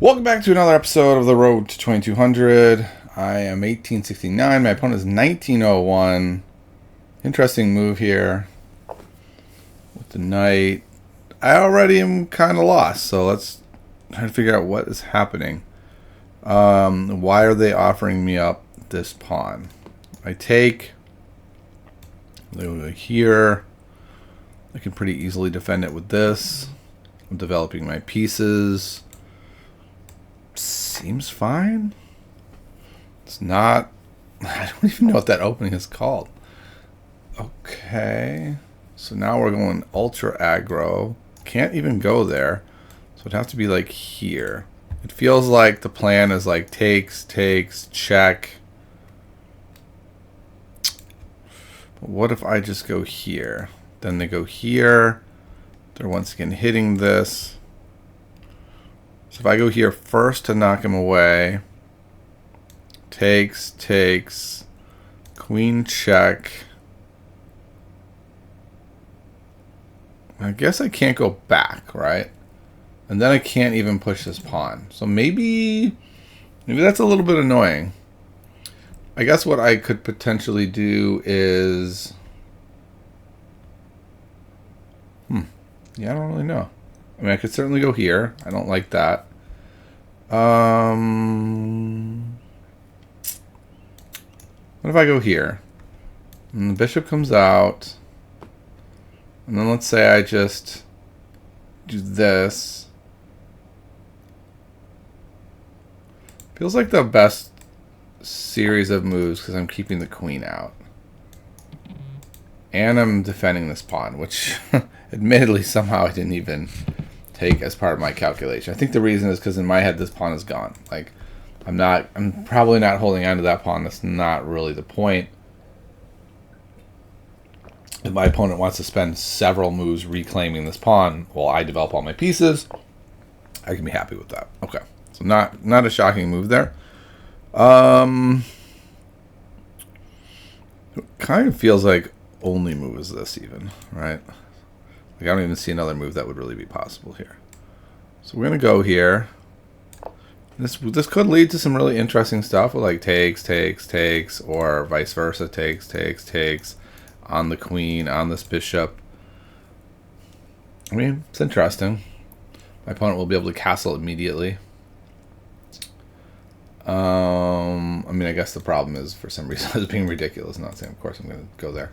Welcome back to another episode of The Road to 2200. I am 1869. My opponent is 1901. Interesting move here with the knight. I already am kind of lost, so let's try to figure out what is happening. Why are they offering me up this pawn? I take here. I can pretty easily defend it with this. I'm developing my pieces. Seems fine. It's not. I don't even know what that opening is called. Okay. So now we're going ultra aggro. Can't even go there. So it'd have to be like here. It feels like the plan is like takes, check. But what if I just go here? Then they go here. They're once again hitting this. So if I go here first to knock him away, takes, queen check. I guess I can't go back, right? And then I can't even push this pawn. So maybe that's a little bit annoying. I guess what I could potentially do is... Yeah, I don't really know. I mean, I could certainly go here. I don't like that. What if I go here? And the bishop comes out. And then let's say I just do this. Feels like the best series of moves because I'm keeping the queen out. And I'm defending this pawn, which admittedly somehow I didn't even take as part of my calculation. I think the reason is because in my head this pawn is gone. Like I'm probably not holding on to that pawn. That's not really the point. If my opponent wants to spend several moves reclaiming this pawn while I develop all my pieces, I can be happy with that. Okay. So not a shocking move there. It kind of feels like only move is this even, right? Like I don't even see another move that would really be possible here. So we're gonna go here. This could lead to some really interesting stuff with like takes, or vice versa, takes on the queen, on this bishop. I mean, it's interesting. My opponent will be able to castle immediately. I mean, I guess the problem is for some reason it's being ridiculous. I'm not saying, of course, I'm going to go there.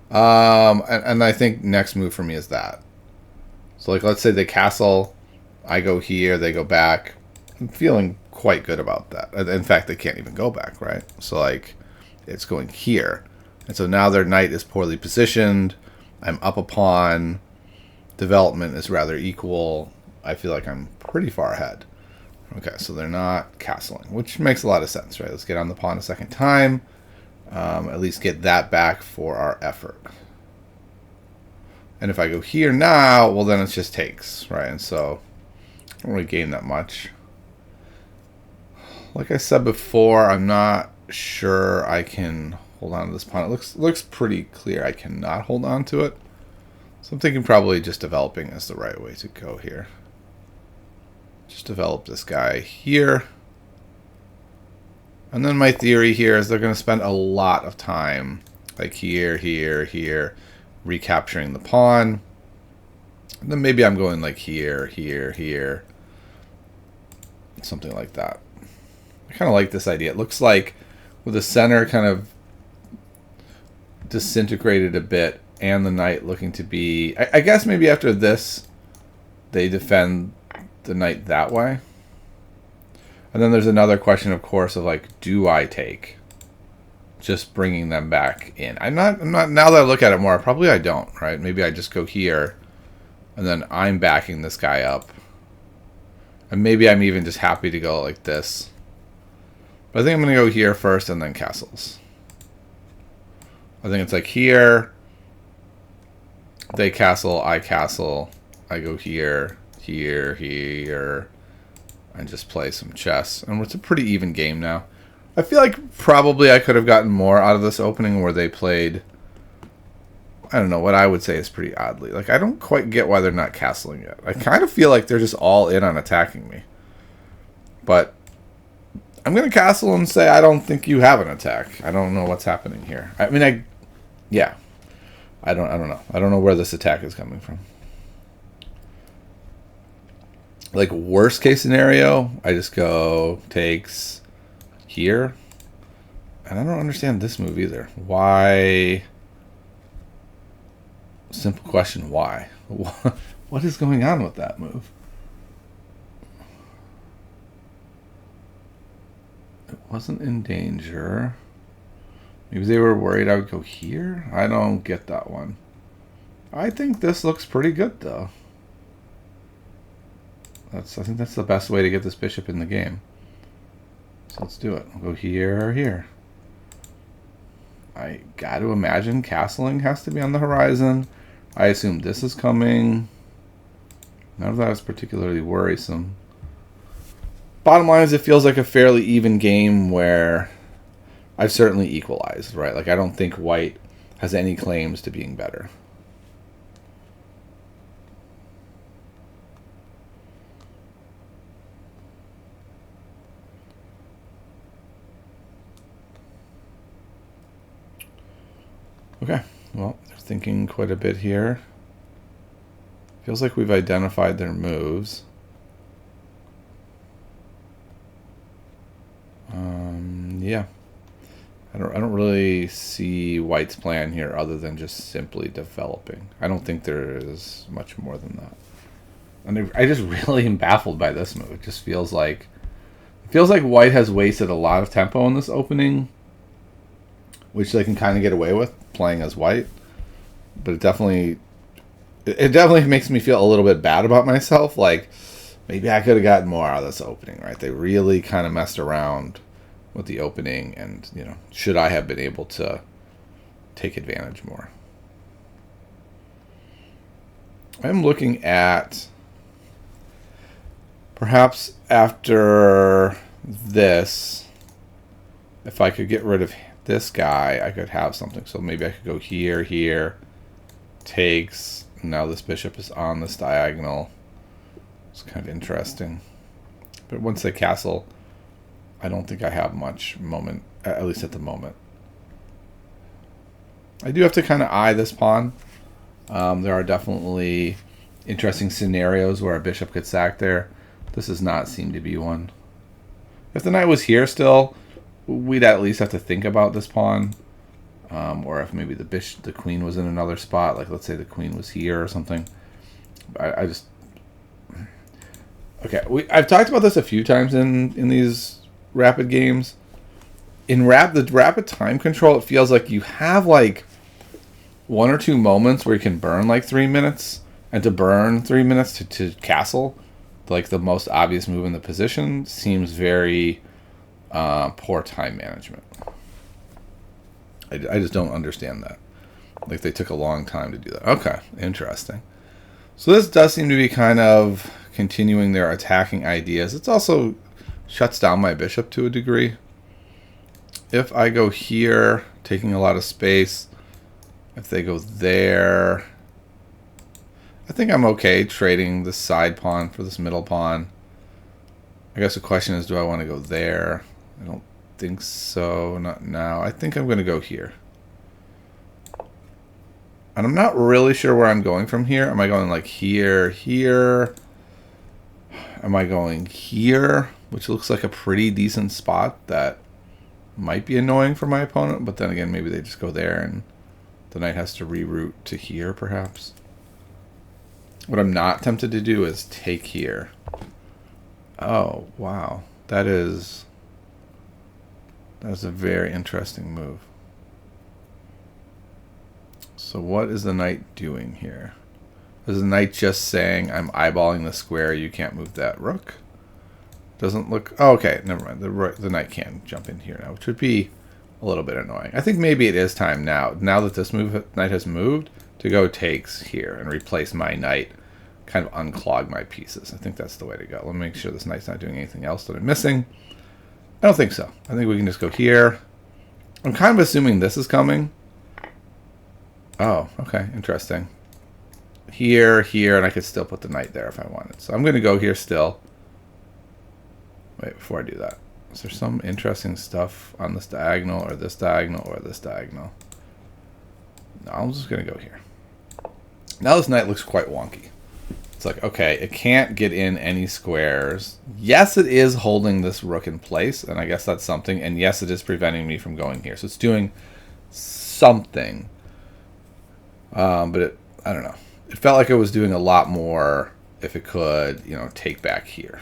And I think next move for me is that. So, like, let's say they castle, I go here, they go back. I'm feeling quite good about that. In fact, they can't even go back, right? So, like, it's going here. And so now their knight is poorly positioned. I'm up a pawn. Development is rather equal. I feel like I'm pretty far ahead. Okay, so they're not castling, which makes a lot of sense, right? Let's get on the pawn a second time. At least get that back for our effort. And if I go here now, well, then it just takes, right? And so I don't really gain that much. Like I said before, I'm not sure I can hold on to this pawn. It looks pretty clear I cannot hold on to it. So I'm thinking probably just developing is the right way to go here. Just develop this guy here. And then my theory here is they're going to spend a lot of time, like here, recapturing the pawn. And then maybe I'm going like here, something like that. I kind of like this idea. It looks like with the center kind of disintegrated a bit and the knight looking to be... I guess maybe after this, they defend the knight that way. And then there's another question, of course, of like, do I take? Just bringing them back in. I'm not. Now that I look at it more, probably I don't. Right? Maybe I just go here, and then I'm backing this guy up, and maybe I'm even just happy to go like this. But I think I'm gonna go here first, and then castles. I think it's like here. They castle, I castle. I go here, and just play some chess. And it's a pretty even game now. I feel like probably I could have gotten more out of this opening where they played, I don't know, what I would say is pretty oddly. Like, I don't quite get why they're not castling yet. I kind of feel like they're just all in on attacking me. But I'm going to castle and say I don't think you have an attack. I don't know what's happening here. I mean, yeah. I don't know. I don't know where this attack is coming from. Like, worst case scenario, I just go takes here. And I don't understand this move either. Why? Simple question, why? What is going on with that move? It wasn't in danger. Maybe they were worried I would go here? I don't get that one. I think this looks pretty good, though. I think that's the best way to get this bishop in the game. So let's do it. We'll go here or here. I got to imagine castling has to be on the horizon. I assume this is coming. None of that is particularly worrisome. Bottom line is it feels like a fairly even game where I've certainly equalized, right? Like, I don't think white has any claims to being better. Okay, well, they're thinking quite a bit here. Feels like we've identified their moves. Yeah. I don't really see white's plan here other than just simply developing. I don't think there is much more than that. And I just really am baffled by this move. It just feels like white has wasted a lot of tempo in this opening, which they can kind of get away with playing as white. But it definitely makes me feel a little bit bad about myself. Like, maybe I could have gotten more out of this opening, right? They really kind of messed around with the opening, and, you know, should I have been able to take advantage more? I'm looking at perhaps after this, if I could get rid of this guy, I could have something. So maybe I could go here, here, takes. Now this bishop is on this diagonal. It's kind of interesting. But once they castle, I don't think I have much moment, at least at the moment. I do have to kind of eye this pawn. There are definitely interesting scenarios where a bishop gets sacked there. This does not seem to be one. If the knight was here still, we'd at least have to think about this pawn. Or if maybe the queen was in another spot, like let's say the queen was here or something. I just... Okay, I've talked about this a few times in these rapid games. In the rapid time control, it feels like you have like 1 or 2 moments where you can burn like 3 minutes, and to burn 3 minutes to castle, like the most obvious move in the position, seems very poor time management. I just don't understand that. Like, they took a long time to do that. Okay, interesting. So this does seem to be kind of continuing their attacking ideas. It's also shuts down my bishop to a degree. If I go here, taking a lot of space, if they go there, I think I'm okay trading this side pawn for this middle pawn. I guess the question is, do I want to go there? I don't think so, not now. I think I'm going to go here. And I'm not really sure where I'm going from here. Am I going like here, here? Am I going here? Which looks like a pretty decent spot that might be annoying for my opponent. But then again, maybe they just go there and the knight has to reroute to here, perhaps. What I'm not tempted to do is take here. Oh, wow. That is a very interesting move. So what is the knight doing here? Is the knight just saying, I'm eyeballing the square, you can't move that rook? Doesn't look... Oh, okay, never mind. The knight can jump in here now, which would be a little bit annoying. I think maybe it is time now that this knight has moved, to go takes here and replace my knight, kind of unclog my pieces. I think that's the way to go. Let me make sure this knight's not doing anything else that I'm missing. I don't think so. I think we can just go here. I'm kind of assuming this is coming. Oh, okay, interesting. Here, here, and I could still put the knight there if I wanted. So I'm going to go here still. Wait, before I do that, is there some interesting stuff on this diagonal or this diagonal or this diagonal? No, I'm just going to go here. Now this knight looks quite wonky. It's like, okay, it can't get in any squares. Yes, it is holding this rook in place, and I guess that's something. And yes, it is preventing me from going here. So it's doing something. But I don't know. It felt like it was doing a lot more if it could, you know, take back here.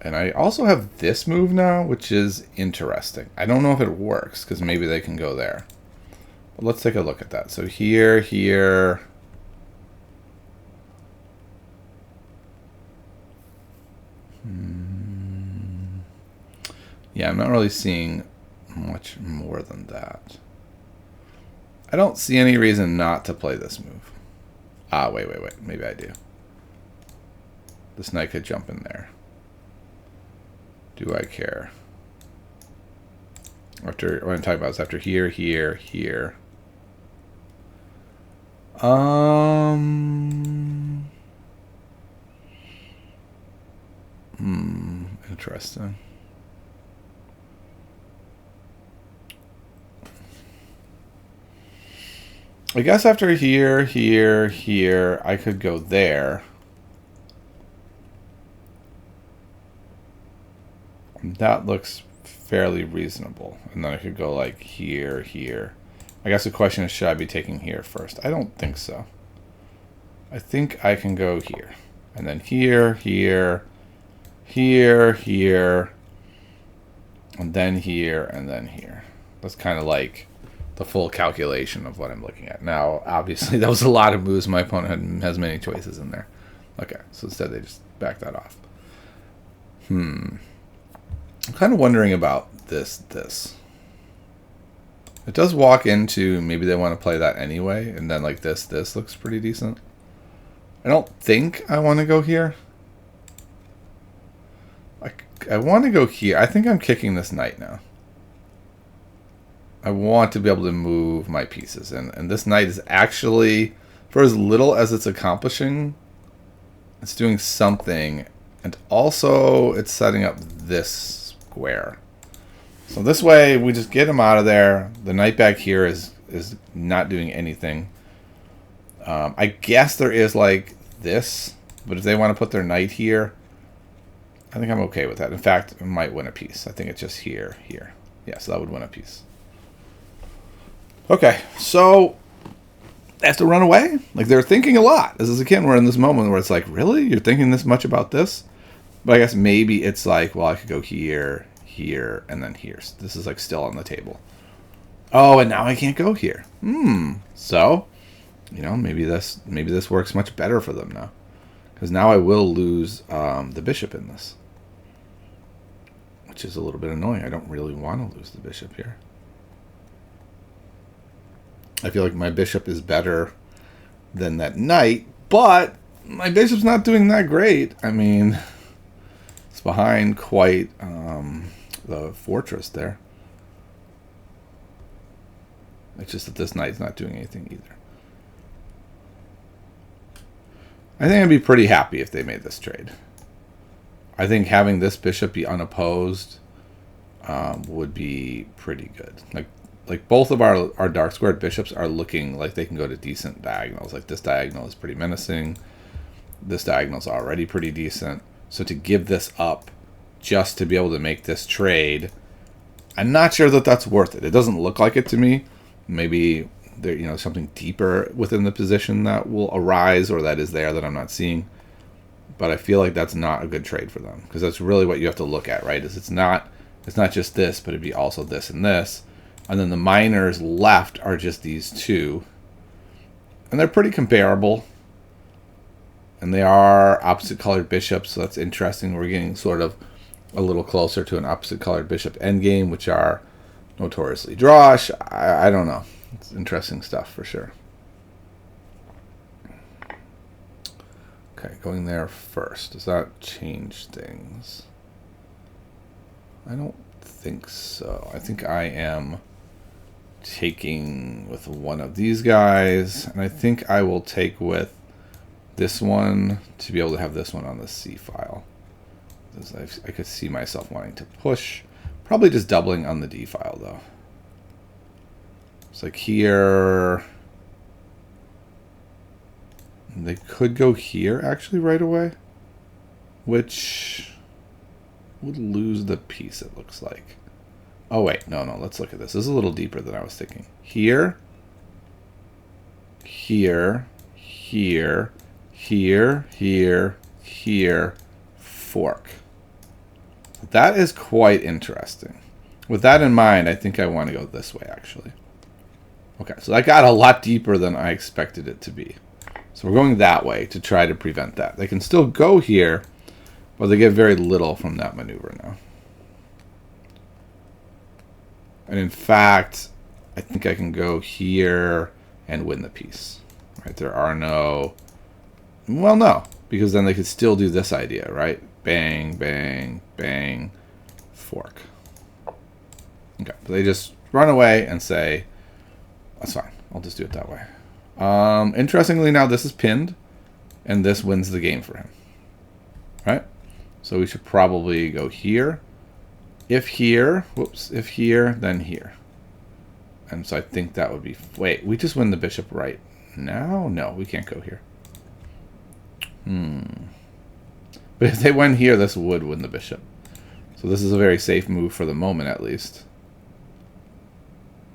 And I also have this move now, which is interesting. I don't know if it works, because maybe they can go there. But let's take a look at that. So here, here. Yeah, I'm not really seeing much more than that. I don't see any reason not to play this move. Ah, wait. Maybe I do. This knight could jump in there. Do I care? After what I'm talking about is after here, here, here. Interesting. I guess after here, here, here, I could go there. That looks fairly reasonable. And then I could go like here, here. I guess the question is, should I be taking here first? I don't think so. I think I can go here. And then here, here, here, here. And then here, and then here. That's kind of like the full calculation of what I'm looking at. Now, obviously, that was a lot of moves. My opponent has many choices in there. Okay, so instead they just back that off. I'm kind of wondering about this. It does walk into, maybe they want to play that anyway, and then like this looks pretty decent. I don't think I want to go here. I want to go here. I think I'm kicking this knight now. I want to be able to move my pieces. And this knight is actually, for as little as it's accomplishing, it's doing something. And also, it's setting up this square. So this way, we just get him out of there. The knight back here is not doing anything. I guess there is like this. But if they want to put their knight here, I think I'm okay with that. In fact, it might win a piece. I think it's just here, here. Yeah, so that would win a piece. Okay, so they have to run away? Like, they're thinking a lot. As a kid, we're in this moment where it's like, really? You're thinking this much about this? But I guess maybe it's like, well, I could go here, here, and then here. So this is like still on the table. Oh, and now I can't go here. So, you know, maybe this works much better for them now. Because now I will lose the bishop in this. Which is a little bit annoying. I don't really want to lose the bishop here. I feel like my bishop is better than that knight, but my bishop's not doing that great. I mean, it's behind quite the fortress there. It's just that this knight's not doing anything either. I think I'd be pretty happy if they made this trade. I think having this bishop be unopposed would be pretty good. Like both of our dark squared bishops are looking like they can go to decent diagonals. Like this diagonal is pretty menacing. This diagonal is already pretty decent. So to give this up just to be able to make this trade, I'm not sure that that's worth it. It doesn't look like it to me. Maybe there, you know, something deeper within the position that will arise or that is there that I'm not seeing. But I feel like that's not a good trade for them, because that's really what you have to look at, right? Is it's not just this, but it'd be also this and this. And then the minors left are just these two. And they're pretty comparable. And they are opposite colored bishops, so that's interesting. We're getting sort of a little closer to an opposite colored bishop endgame, which are notoriously drawish. I don't know. It's interesting stuff for sure. Okay, going there first. Does that change things? I don't think so. I think I am taking with one of these guys, and I think I will take with this one to be able to have this one on the C file. I could see myself wanting to push. Probably just doubling on the D file, though. It's like here. They could go here, actually, right away. Which would lose the piece, it looks like. Oh, wait. No, let's look at this. This is a little deeper than I was thinking. Here. Here. Here. Here. Here. Here. Fork. That is quite interesting. With that in mind, I think I want to go this way, actually. Okay, so that got a lot deeper than I expected it to be. So we're going that way to try to prevent that. They can still go here, but they get very little from that maneuver now. And in fact, I think I can go here and win the piece. Right? There are no... Well, no, because then they could still do this idea, right? Bang, bang, bang, fork. Okay, but they just run away and say, that's fine. I'll just do it that way. Interestingly, now this is pinned, and this wins the game for him. Right? So we should probably go here. If here, whoops, if here, then here. And so I think that would be... Wait, we just win the bishop right now? No, we can't go here. But if they went here, this would win the bishop. So this is a very safe move for the moment, at least.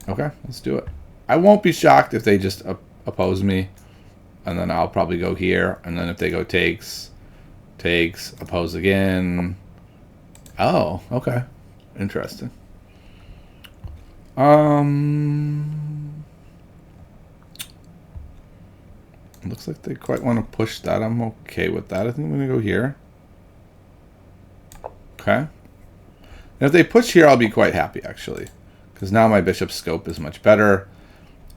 Okay, let's do it. I won't be shocked if they just oppose me. And then I'll probably go here. And then if they go takes, oppose again. Oh, okay. Interesting. Looks like they quite want to push that. I'm okay with that. I think I'm going to go here. Okay. And if they push here, I'll be quite happy, actually. Because now my bishop's scope is much better.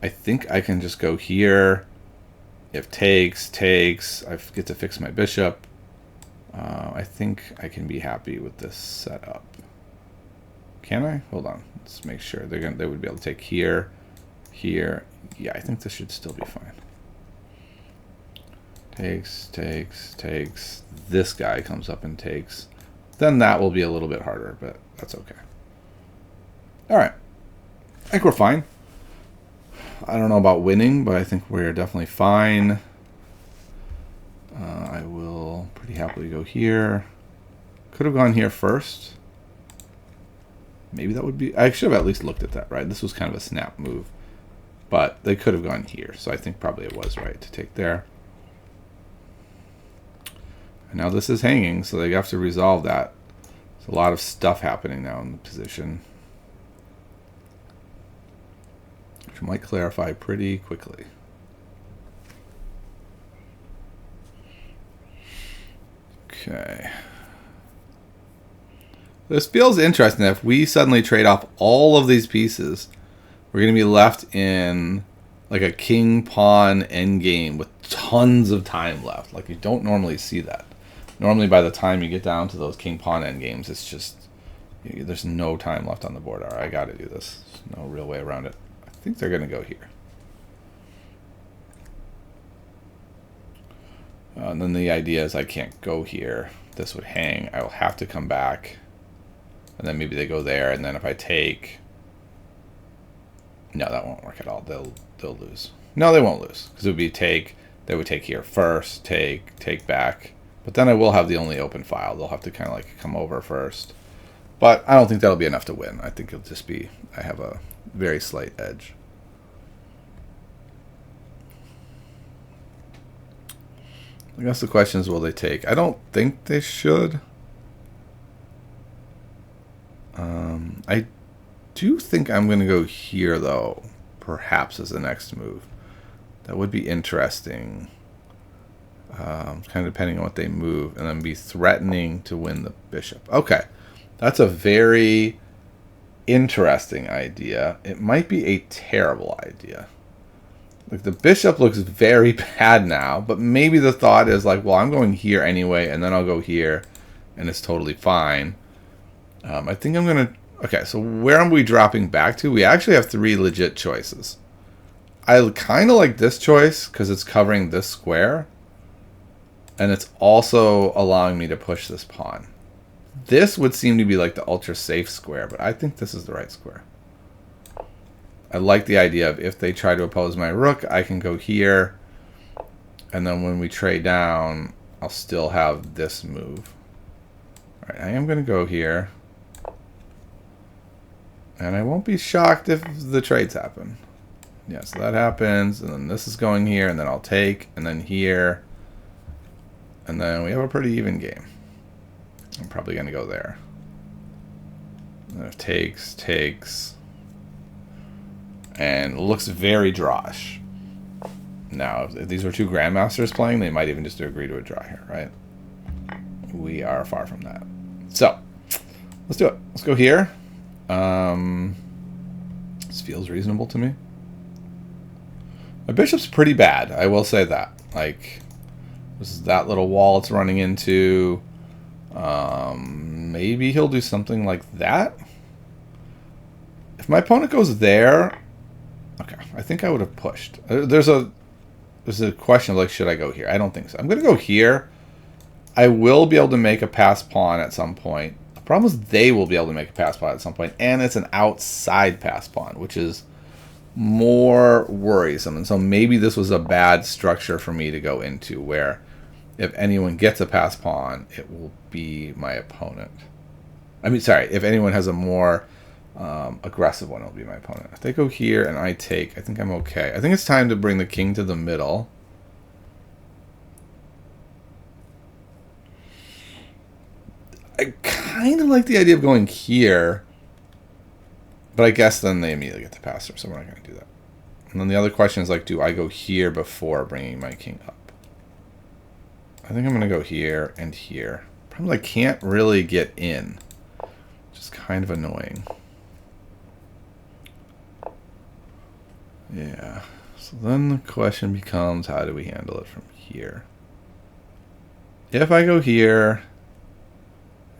I think I can just go here. If takes, I get to fix my bishop. I think I can be happy with this setup. Can I? Hold on. Let's make sure. They would be able to take here, here. Yeah, I think this should still be fine. Takes. This guy comes up and takes. Then that will be a little bit harder, but that's okay. All right. I think we're fine. I don't know about winning, but I think we're definitely fine. I will pretty happily go here. Could have gone here first. Maybe that would be... I should have at least looked at that, right? This was kind of a snap move. But they could have gone here, so I think probably it was right to take there. And now this is hanging, so they have to resolve that. There's a lot of stuff happening now in the position, which might clarify pretty quickly. Okay. This feels interesting. If we suddenly trade off all of these pieces, we're going to be left in like a king-pawn endgame with tons of time left. Like, you don't normally see that. Normally, by the time you get down to those king-pawn endgames, it's just... there's no time left on the board. All right, I got to do this. There's no real way around it. I think they're going to go here. And then the idea is I can't go here. This would hang. I will have to come back. And then maybe they go there. And then if I take... No, that won't work at all. They'll lose. No, they won't lose. Because it would be take. They would take here first. Take back. But then I will have the only open file. They'll have to kind of like come over first. But I don't think that'll be enough to win. I think it'll just be... I have a very slight edge. I guess the question is, will they take? I don't think they should. I do think I'm going to go here, though, perhaps as the next move. That would be interesting. Kind of depending on what they move. And then be threatening to win the bishop. Okay. That's a very interesting idea. It might be a terrible idea. Like, the bishop looks very bad now, but maybe the thought is like, well, I'm going here anyway, and then I'll go here, and it's totally fine. I think I'm going to... Okay, so where are we dropping back to? We actually have 3 legit choices. I kind of like this choice, because it's covering this square. And it's also allowing me to push this pawn. This would seem to be like the ultra safe square, but I think this is the right square. I like the idea of if they try to oppose my rook, I can go here. And then when we trade down, I'll still have this move. All right, I am going to go here. And I won't be shocked if the trades happen. Yeah, so that happens. And then this is going here. And then I'll take. And then here. And then we have a pretty even game. I'm probably going to go there. And if takes. And it looks very drawish. Now, if these were two grandmasters playing, they might even just agree to a draw here, right? We are far from that. So, let's do it. Let's go here. This feels reasonable to me. My bishop's pretty bad, I will say that. Like, this is that little wall it's running into. Maybe he'll do something like that. If my opponent goes there, okay, I think I would have pushed. There's a question of like, should I go here? I don't think so. I'm going to go here. I will be able to make a pass pawn at some point. The problem is they will be able to make a pass pawn at some point, and it's an outside pass pawn, which is more worrisome. And so maybe this was a bad structure for me to go into, where if anyone gets a pass pawn, it will be my opponent. I mean, sorry, if anyone has a more aggressive one, it'll be my opponent. If they go here and I take, I think I'm okay. I think it's time to bring the king to the middle. I kind of like the idea of going here, but I guess then they immediately get the passer, so we're not going to do that. And then the other question is like, do I go here before bringing my king up? I think I'm going to go here and here. Problem is I can't really get in, which is kind of annoying. Yeah, so then the question becomes, how do we handle it from here? If I go here,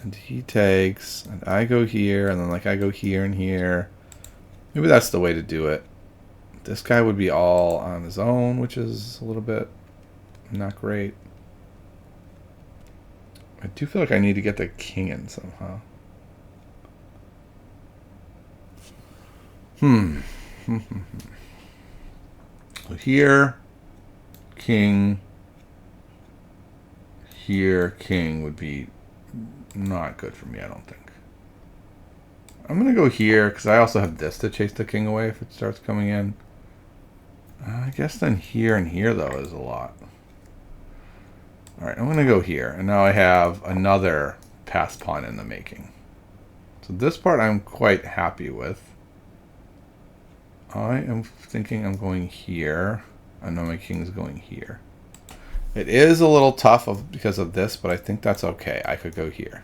and he takes, and I go here, and then like I go here and here, maybe that's the way to do it. This guy would be all on his own, which is a little bit not great. I do feel like I need to get the king in somehow. So here, king. Here, king would be not good for me, I don't think. I'm going to go here, because I also have this to chase the king away if it starts coming in. I guess then here and here, though, is a lot. Alright, I'm going to go here. And now I have another pass pawn in the making. So this part I'm quite happy with. I am thinking I'm going here. I know my king's going here. It is a little tough because of this, but I think that's okay. I could go here.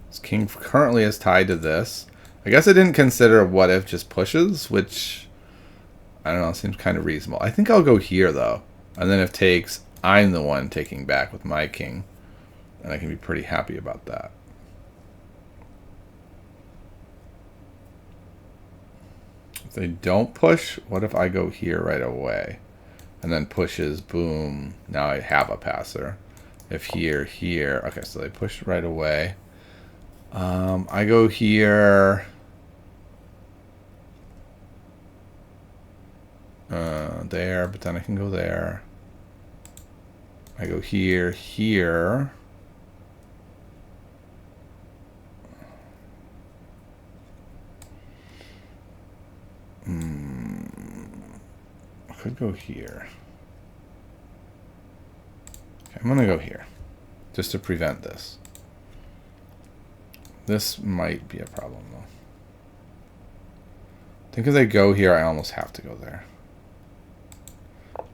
This king currently is tied to this. I guess I didn't consider what if just pushes, which, I don't know, seems kind of reasonable. I think I'll go here, though. And then if takes, I'm the one taking back with my king. And I can be pretty happy about that. If they don't push, what if I go here right away? And then pushes, boom, now I have a passer. If here, here, okay, so they push right away. I go here. There, but then I can go there. I go here, here. I could go here. Okay, I'm gonna go here, just to prevent this. This might be a problem, though. I think if they go here, I almost have to go there.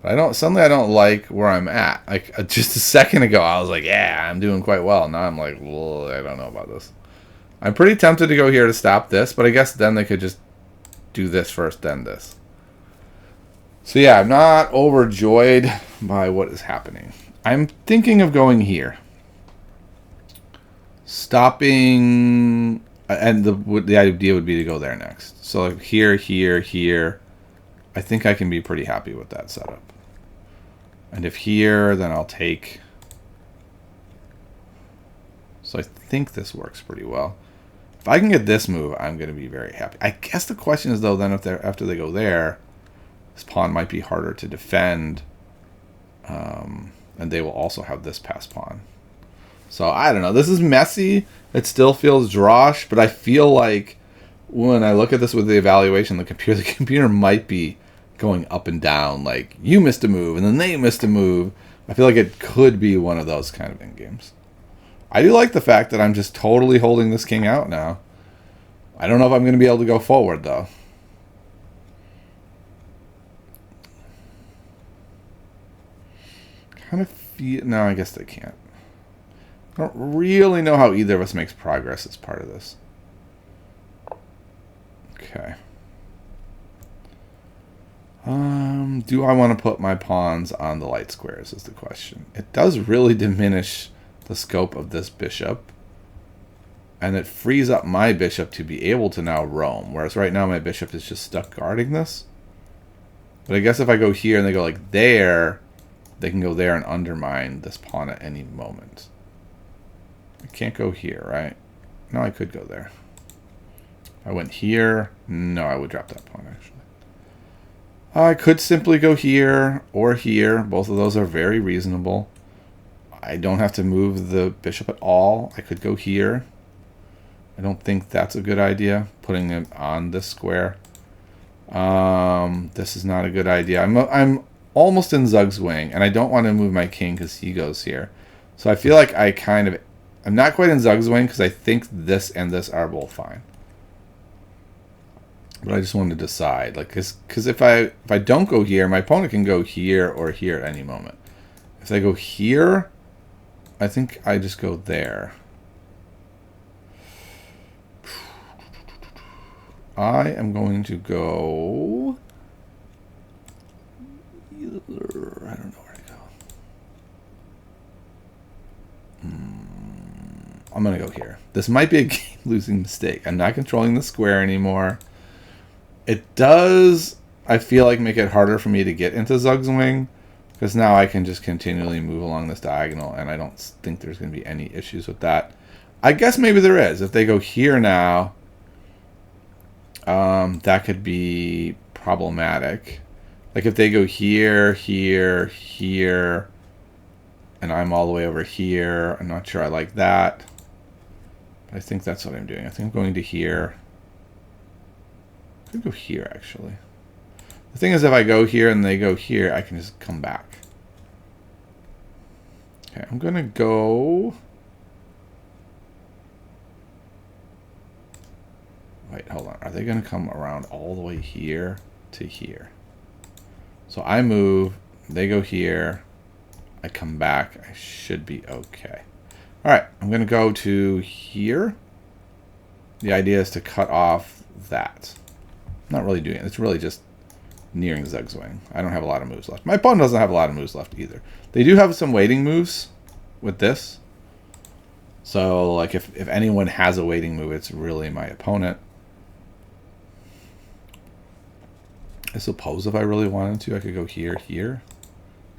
But suddenly I don't like where I'm at. Like, just a second ago, I was like, yeah, I'm doing quite well. Now I'm like, well, I don't know about this. I'm pretty tempted to go here to stop this, but I guess then they could just do this first, then this. So yeah, I'm not overjoyed by what is happening. I'm thinking of going here. Stopping, and the idea would be to go there next. So like here, here, here. I think I can be pretty happy with that setup. And if here, then I'll take. So I think this works pretty well. If I can get this move, I'm going to be very happy. I guess the question is, though, then if they're after they go there, this pawn might be harder to defend. And they will also have this pass pawn. So I don't know. This is messy. It still feels drawish, but I feel like when I look at this with the evaluation, the computer might be going up and down. Like, you missed a move, and then they missed a move. I feel like it could be one of those kind of end games. I do like the fact that I'm just totally holding this king out now. I don't know if I'm going to be able to go forward, though. Kind of feel... No, I guess they can't. I don't really know how either of us makes progress as part of this. Okay. Do I want to put my pawns on the light squares is the question. It does really diminish the scope of this bishop. And it frees up my bishop to be able to now roam. Whereas right now my bishop is just stuck guarding this. But I guess if I go here and they go like there, they can go there and undermine this pawn at any moment. I can't go here, right? No, I could go there. If I went here, no, I would drop that pawn, actually. I could simply go here or here. Both of those are very reasonable. I don't have to move the bishop at all. I could go here. I don't think that's a good idea, putting it on this square. This is not a good idea. I'm almost in Zugzwang, and I don't want to move my king because he goes here. So I feel like I'm not quite in Zugzwang because I think this and this are both fine. But I just wanted to decide, like, because if I don't go here, my opponent can go here or here at any moment. If they go here, I think I just go there. I am going to go. I don't know where to go. I'm going to go here. This might be a game-losing mistake. I'm not controlling the square anymore. It does, I feel like, make it harder for me to get into Zugzwang, because now I can just continually move along this diagonal, and I don't think there's going to be any issues with that. I guess maybe there is. If they go here now, that could be problematic. Like if they go here, here, here, and I'm all the way over here, I'm not sure I like that. But I think that's what I'm doing. I think I'm going to here. I could go here, actually. The thing is, if I go here and they go here, I can just come back. Okay, I'm going to go... Wait, hold on. Are they going to come around all the way here to here? So I move, they go here, I come back, I should be okay. All right, I'm going to go to here. The idea is to cut off that. I'm not really doing it. It's really just nearing Zugzwang. I don't have a lot of moves left. My opponent doesn't have a lot of moves left either. They do have some waiting moves with this. So, like, if anyone has a waiting move, it's really my opponent. I suppose if I really wanted to, I could go here, here.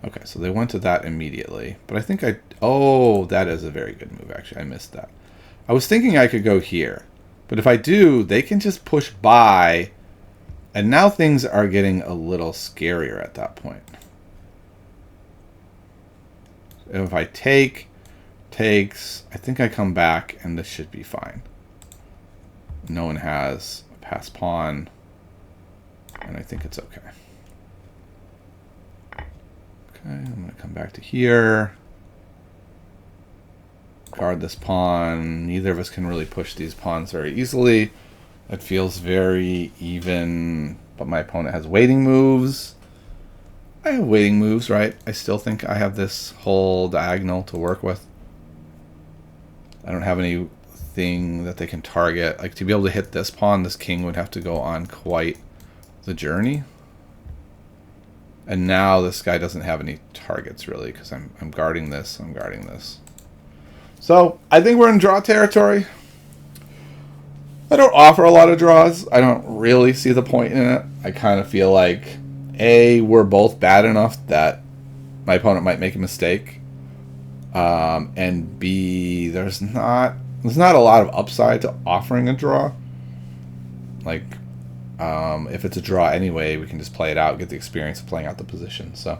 Okay, so they went to that immediately. But I think oh, that is a very good move, actually. I missed that. I was thinking I could go here. But if I do, they can just push by. And now things are getting a little scarier at that point. If I takes, I think I come back, and this should be fine. No one has a pass pawn. And I think it's okay. Okay, I'm going to come back to here. Guard this pawn. Neither of us can really push these pawns very easily. It feels very even, but my opponent has waiting moves. I have waiting moves, right? I still think I have this whole diagonal to work with. I don't have anything that they can target. Like, to be able to hit this pawn, this king would have to go on quite the journey. And now this guy doesn't have any targets, really, because I'm guarding this, I'm guarding this. So, I think we're in draw territory. I don't offer a lot of draws. I don't really see the point in it. I kind of feel like, A, we're both bad enough that my opponent might make a mistake. And B, there's not a lot of upside to offering a draw. Like, if it's a draw anyway, we can just play it out, get the experience of playing out the position. So,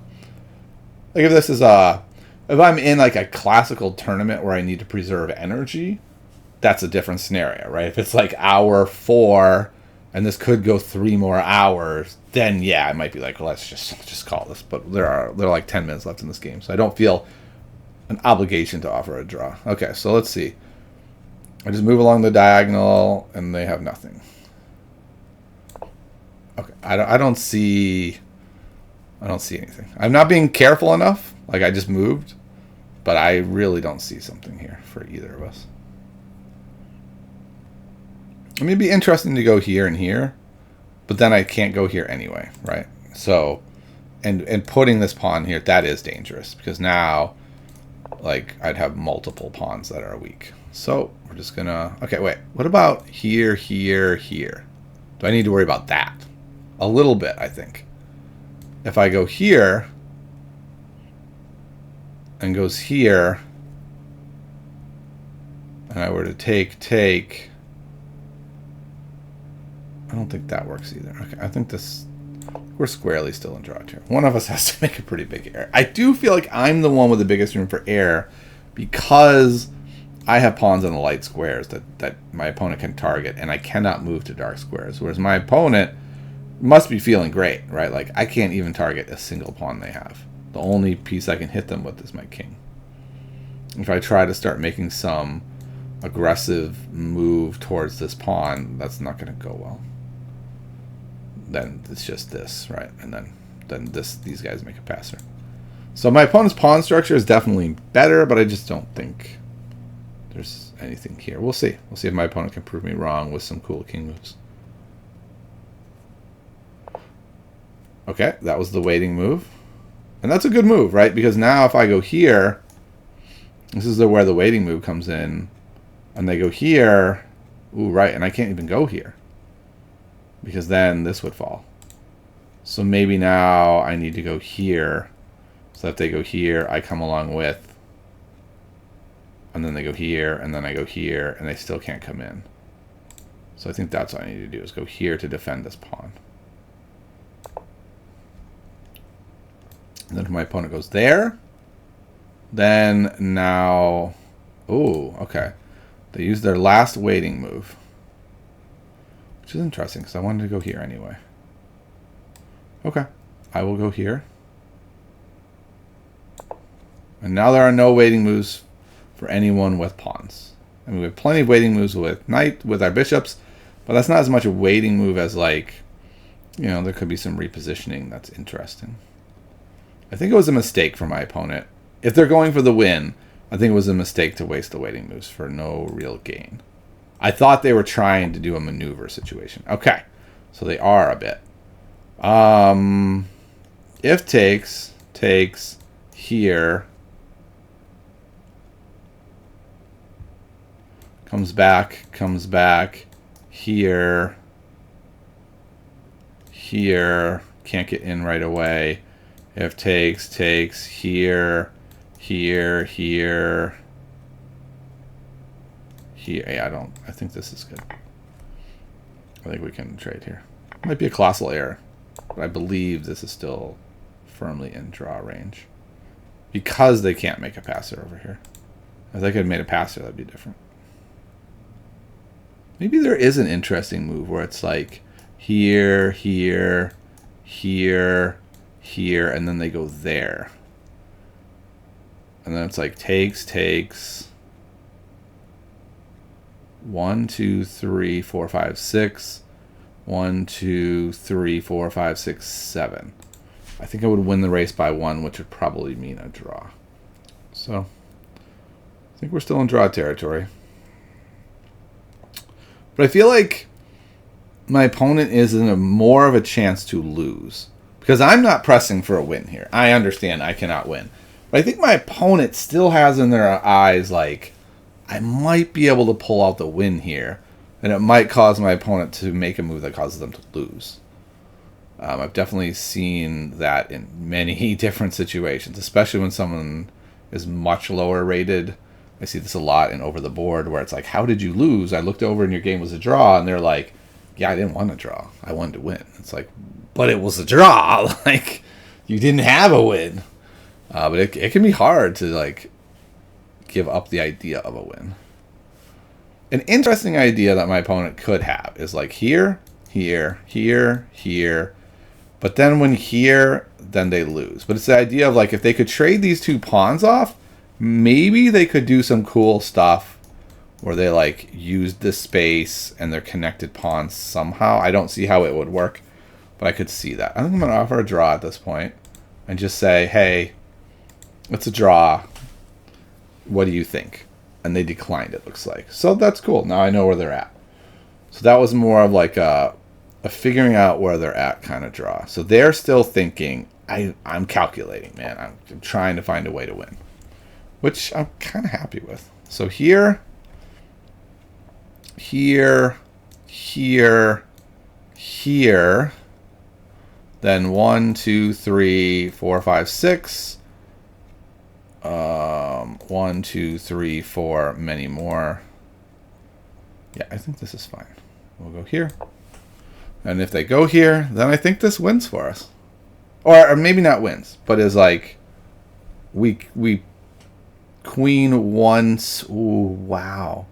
like, if this is if I'm in like a classical tournament where I need to preserve energy, that's a different scenario, right? If it's like hour 4 and this could go 3 more hours, then yeah, I might be like, well, let's just call this. But there are like 10 minutes left in this game, so I don't feel an obligation to offer a draw. Okay, so let's see. I just move along the diagonal, and they have nothing. Okay, I don't see anything. I'm not being careful enough. Like, I just moved, but I really don't see something here for either of us. I mean, it'd be interesting to go here and here, but then I can't go here anyway, right? So, and putting this pawn here, that is dangerous, because now, like, I'd have multiple pawns that are weak. So we're just gonna, okay, wait, what about here, here, here? Do I need to worry about that? A little bit, I think. If I go here and goes here, and I were to take, I don't think that works either. Okay, I think we're squarely still in draw here. One of us has to make a pretty big error. I do feel like I'm the one with the biggest room for error, because I have pawns on the light squares that my opponent can target, and I cannot move to dark squares. Whereas my opponent must be feeling great, right? Like, I can't even target a single pawn they have. The only piece I can hit them with is my king. If I try to start making some aggressive move towards this pawn, that's not going to go well. Then it's just this, right? And then these guys make a passer. So my opponent's pawn structure is definitely better, but I just don't think there's anything here. We'll see. We'll see if my opponent can prove me wrong with some cool king moves. Okay, that was the waiting move. And that's a good move, right? Because now if I go here, this is where the waiting move comes in. And they go here. Ooh, right, and I can't even go here, because then this would fall. So maybe now I need to go here. So if they go here, I come along with, and then they go here, and then I go here, and they still can't come in. So I think that's what I need to do, is go here to defend this pawn. And then if my opponent goes there, then now, ooh, okay. They use their last waiting move, which is interesting, because I wanted to go here anyway. Okay, I will go here. And now there are no waiting moves for anyone with pawns. I mean, we have plenty of waiting moves with knight, with our bishops, but that's not as much a waiting move as, like, you know, there could be some repositioning that's interesting. I think it was a mistake for my opponent. If they're going for the win, I think it was a mistake to waste the waiting moves for no real gain. I thought they were trying to do a maneuver situation. Okay, so they are a bit. If takes here, comes back, here, can't get in right away. If takes here, here. Yeah, I think this is good. I think we can trade here. Might be a colossal error, but I believe this is still firmly in draw range, because they can't make a passer over here. If they could have made a passer, that'd be different. Maybe there is an interesting move where it's like here, and then they go there. And then it's like takes. 1, 2, 3, 4, 5, 6. 1, 2, 3, 4, 5, 6, 7. I think I would win the race by 1, which would probably mean a draw. So I think we're still in draw territory. But I feel like my opponent is in more of a chance to lose, because I'm not pressing for a win here. I understand I cannot win. But I think my opponent still has in their eyes, like, I might be able to pull out the win here, and it might cause my opponent to make a move that causes them to lose. I've definitely seen that in many different situations, especially when someone is much lower rated. I see this a lot in Over the Board, where it's like, how did you lose? I looked over and your game was a draw, and they're like, yeah, I didn't want to draw. I wanted to win. It's like, but it was a draw. Like, you didn't have a win. But it can be hard to, like, give up the idea of a win. An interesting idea that my opponent could have is, like, here, here, here, here. But then when here, then they lose. But it's the idea of, like, if they could trade these two pawns off, maybe they could do some cool stuff where they, like, use this space and their connected pawns somehow. I don't see how it would work, but I could see that. I think I'm going to offer a draw at this point and just say, hey, it's a draw. What do you think? And they declined, it looks like. So that's cool. Now I know where they're at. So that was more of like a figuring out where they're at kind of draw. So they're still thinking, I'm calculating, man. I'm trying to find a way to win, which I'm kind of happy with. So here, here, here, here, then 1, 2, 3, 4, 5, 6. 1, 2, 3, 4, many more. Yeah, I think this is fine. We'll go here. And if they go here, then I think this wins for us. Or maybe not wins, but is like, we queen once. Ooh, wow.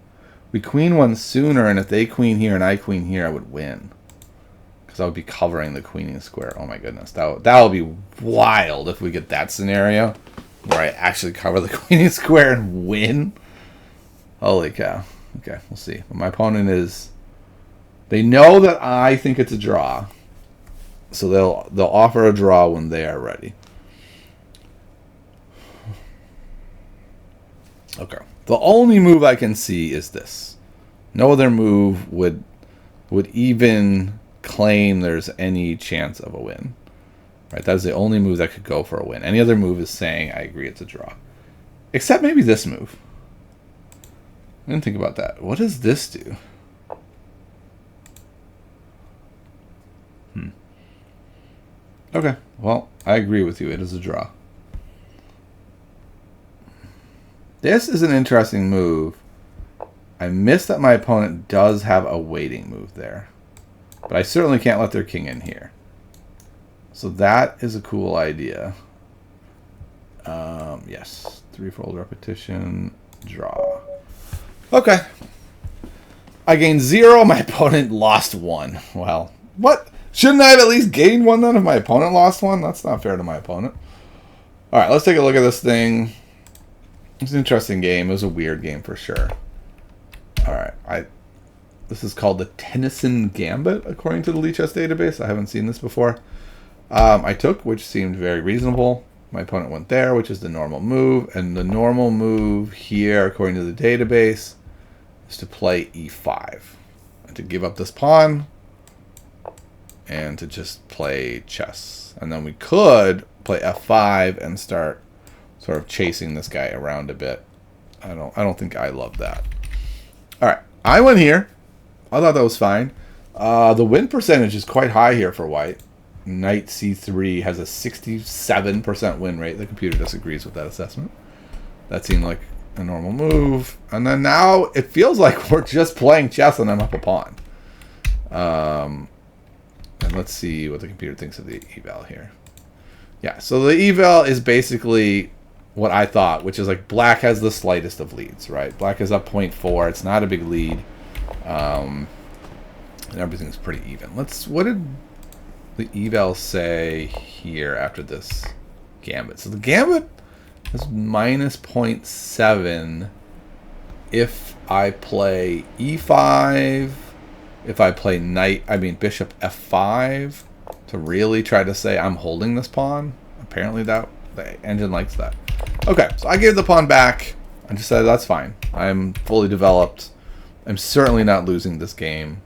We queen one sooner, and if they queen here and I queen here, I would win. Because I would be covering the queening square. Oh my goodness. That would be wild if we get that scenario where I actually cover the queening square and win. Holy cow. Okay, we'll see. But my opponent is... They know that I think it's a draw. So they'll offer a draw when they are ready. Okay. The only move I can see is this. No other move would even claim there's any chance of a win. Right? That is the only move that could go for a win. Any other move is saying, I agree, it's a draw. Except maybe this move. I didn't think about that. What does this do? Okay, well, I agree with you. It is a draw. This is an interesting move. I miss that my opponent does have a waiting move there. But I certainly can't let their king in here. So that is a cool idea. Yes. Threefold repetition. Draw. Okay. I gained 0. My opponent lost 1. Well, what? Shouldn't I have at least gained 1 then if my opponent lost 1? That's not fair to my opponent. Alright, let's take a look at this thing. It's an interesting game. It was a weird game for sure. Alright, this is called the Tennyson Gambit, according to the Lichess database. I haven't seen this before. I took, which seemed very reasonable. My opponent went there, which is the normal move. And the normal move here, according to the database, is to play e5. And to give up this pawn. And to just play chess. And then we could play f5 and start sort of chasing this guy around a bit. I don't think I love that. Alright, I went here. I thought that was fine. The win percentage is quite high here for white. Knight c3 has a 67% win rate. The computer disagrees with that assessment. That seemed like a normal move. And then now it feels like we're just playing chess and I'm up a pawn. And let's see what the computer thinks of the eval here. Yeah, so the eval is basically what I thought, which is like black has the slightest of leads, right? Black is up 0.4. It's not a big lead. And everything's pretty even. What did the eval say here after this gambit? So the gambit is minus 0.7 if I play e5, if I play bishop f5 to really try to say I'm holding this pawn. Apparently the engine likes that. Okay, so I gave the pawn back. I just said that's fine. I'm fully developed. I'm certainly not losing this game.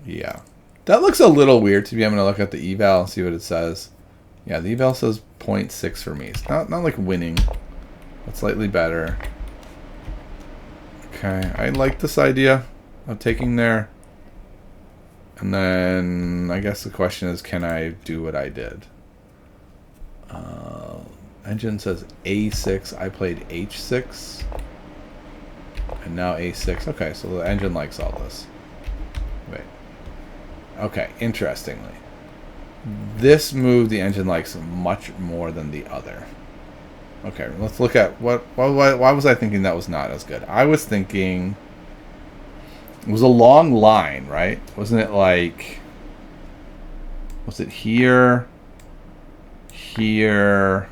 Yeah. That looks a little weird to me. I'm going to look at the eval and see what it says. Yeah, the eval says 0.6 for me. It's not like winning, but slightly better. Okay, I like this idea of taking their And then I guess the question is, can I do what I did? Engine says A6. I played H6. And now A6. Okay, so the engine likes all this. Wait. Okay, interestingly. This move the engine likes much more than the other. Okay, let's look at why was I thinking that was not as good? I was thinking it was a long line, right? Wasn't it like, was it here, here?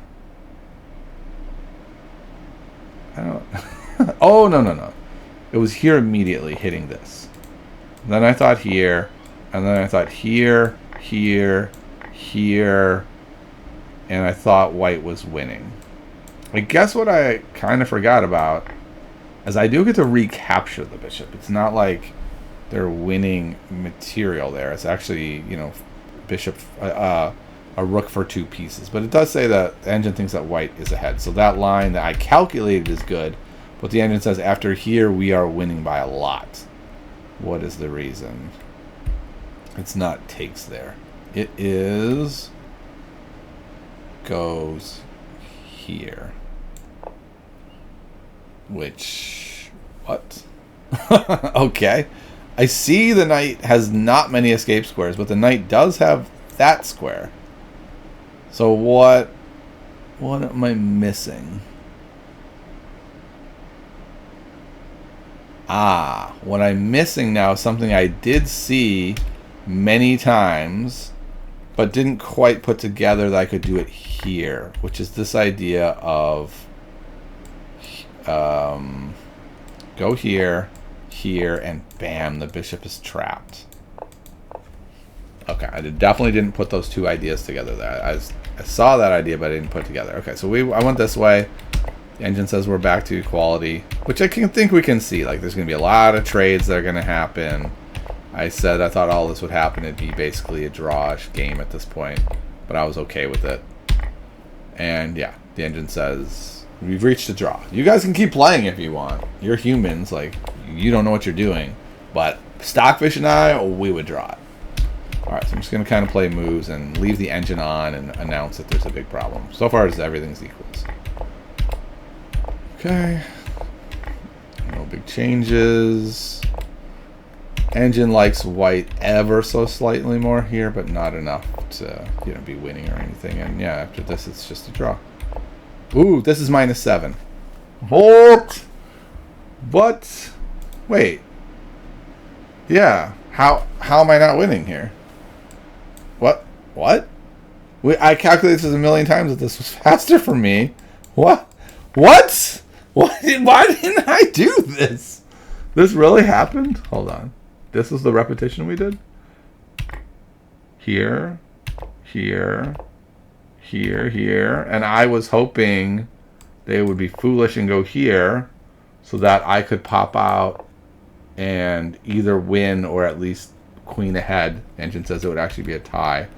I don't oh, no. It was here immediately hitting this. And then I thought here, and then I thought here, here, here, and I thought white was winning. I guess what I kind of forgot about is I do get to recapture the bishop. It's not like they're winning material there. It's actually, you know, bishop, a rook for 2 pieces. But it does say that the engine thinks that white is ahead. So that line that I calculated is good. But the engine says after here we are winning by a lot. What is the reason? It's not takes there. It is goes here. Which, what? Okay. I see the knight has not many escape squares, but the knight does have that square. So what am I missing? What I'm missing now is something I did see many times, but didn't quite put together that I could do it here, which is this idea of go here, here, and bam, the bishop is trapped. Okay, I definitely didn't put those 2 ideas together there. I saw that idea, but I didn't put it together. Okay, so I went this way. The engine says we're back to equality, which I think we can see. Like, there's going to be a lot of trades that are going to happen. I said I thought all this would happen. It'd be basically a drawish game at this point, but I was okay with it. And yeah, the engine says we've reached a draw. You guys can keep playing if you want. You're humans. Like, you don't know what you're doing. But Stockfish and I, we would draw it. Alright, so I'm just going to kind of play moves and leave the engine on and announce that there's a big problem. So far as everything's equals. Okay. No big changes. Engine likes white ever so slightly more here, but not enough to, you know, be winning or anything. And yeah, after this, it's just a draw. Ooh, this is -7. What? But wait. Yeah. How am I not winning here? What? I calculated this a million times that this was faster for me. What? What? Why didn't I do this? This really happened? Hold on. This is the repetition we did? Here, here, here, here. And I was hoping they would be foolish and go here so that I could pop out and either win or at least queen ahead. Engine says it would actually be a tie.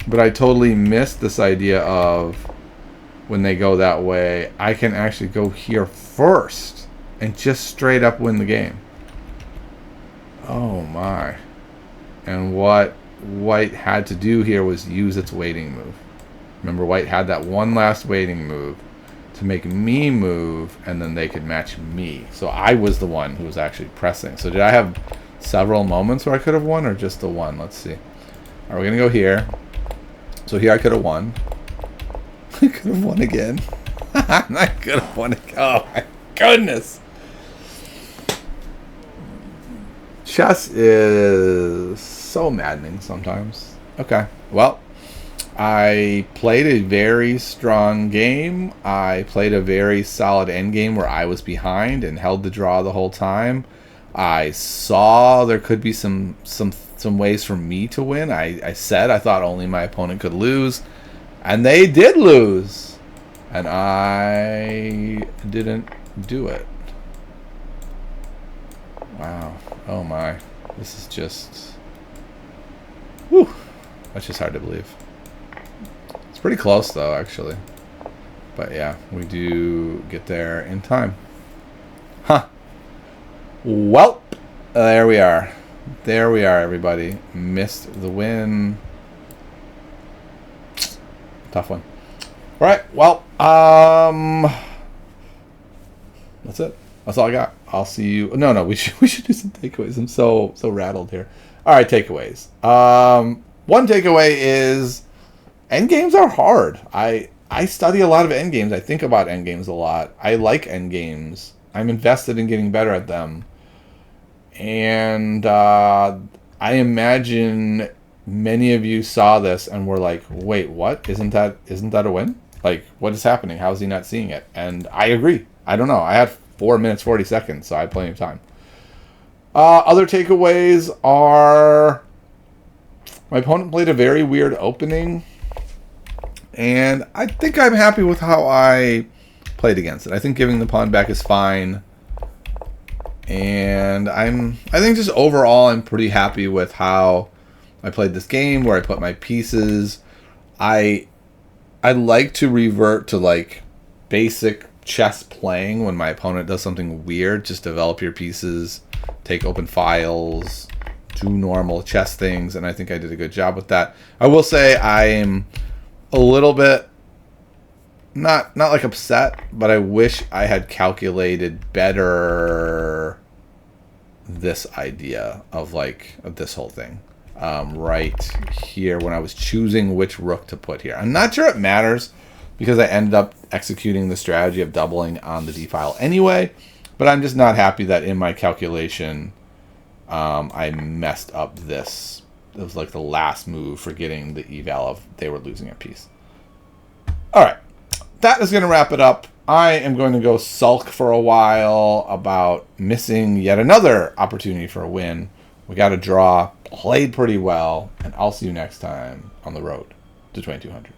But I totally missed this idea of when they go that way, I can actually go here first and just straight up win the game. Oh my. And what white had to do here was use its waiting move. Remember, white had that one last waiting move to make me move, and then they could match me. So I was the one who was actually pressing. So did I have several moments where I could have won, or just the one? Let's see. All right, we're going to go here. So here I could have won. I could have won again. I could have won again. Oh my goodness. Chess is so maddening sometimes. Okay, well, I played a very strong game. I played a very solid endgame where I was behind and held the draw the whole time. I saw there could be some ways for me to win. I said I thought only my opponent could lose, and they did lose, and I didn't do it. Wow. Oh my. This is just... Whew. That's just hard to believe. It's pretty close though, actually. But yeah, we do get there in time. Huh. Well, there we are. There we are, everybody. Missed the win. Tough one. All right. Well, that's it. That's all I got. I'll see you. No. We should do some takeaways. I'm so rattled here. All right, takeaways. One takeaway is endgames are hard. I study a lot of endgames. I think about endgames a lot. I like endgames. I'm invested in getting better at them. And I imagine many of you saw this and were like, "Wait, what? Isn't that a win? Like, what is happening? How is he not seeing it?" And I agree. I don't know. I had 4 minutes 40 seconds, so I had plenty of time. Other takeaways are my opponent played a very weird opening, and I think I'm happy with how I played against it. I think giving the pawn back is fine. And I think just overall I'm pretty happy with how I played this game, where I put my pieces. I like to revert to like basic chess playing when my opponent does something weird. Just develop your pieces, take open files, do normal chess things, and I think I did a good job with that. I will say I'm a little bit not like upset, but I wish I had calculated better this idea of this whole thing right here when I was choosing which rook to put here. I'm not sure it matters because I ended up executing the strategy of doubling on the d file anyway, but I'm just not happy that in my calculation I messed up this. It was like the last move for getting the eval of they were losing a piece. All right. That is going to wrap it up. I am going to go sulk for a while about missing yet another opportunity for a win. We got a draw, played pretty well, and I'll see you next time on the road to 2200.